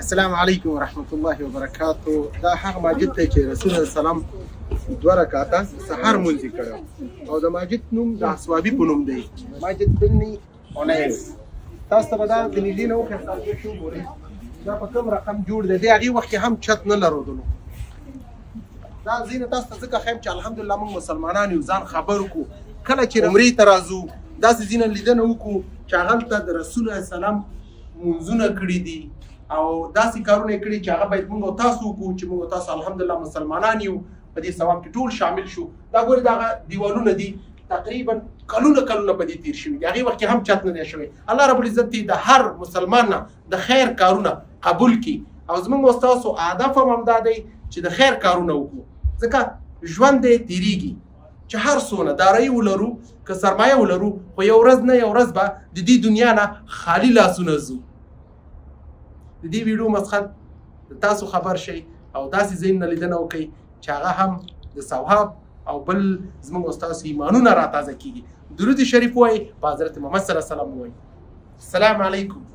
السلام علیکم ورحمت الله وبرکاتو. دا هغه ماجد دی چې رسول الله سلام 2 رکعاته سحر مونځ کړو او د ماجد نوم د اسوابي په نوم دی. ماجد بن انیس. تاسو ته به دا د نږدې نه وښیم شو ګورئ دا په کوم رقم جوړ دی. د هغې وخت کې هم چت نه لرودلو. دا ځینې تاسو ته ځکه ښیم چې الحمدلله موږ مسلمانان یو ځان خبر کړو. کله چې عمرې ته راځو داسې ځینې لیدنه وکړو چې هغلته د رسول الله سلام منځونه کړي دي او داسې کارونه یې کړي چې هغه باید موږ او تاسو وکړو چې موږ او تاسو الحمدلله مسلمانان یو په دې ثواب کې ټول شامل شو. دا ګورې دغه دیوالونه دي تقریبا کلونه په دې تیر شوي دي. هغې وخت کې هم چت نه دی شوی. الله رب العزت دې د هر مسلمان نه د خیر کارونه قبول کړي او زموږ او ستاسو هدف هم همدا دی چې د خیر کارونه وکړو. ځکه ژوند دی تیریږي چې هر څونه دارایي ولرو که سرمایه ولرو خو یو ورځ نه یو ورځ به د دې دنیا نه خالي لاسونه ځو. د دې ویډیو مسخت تاسو خبر شئ او داسې ځایونه لیدنه وکئ چې هغه هم د ثواب او بل زموږ او ستاسو ایمانونه راتازه کیږي. درود شریف وایئ، په حضرت محمد صلی الله علیه وسلم وایئ. السلام علیکم.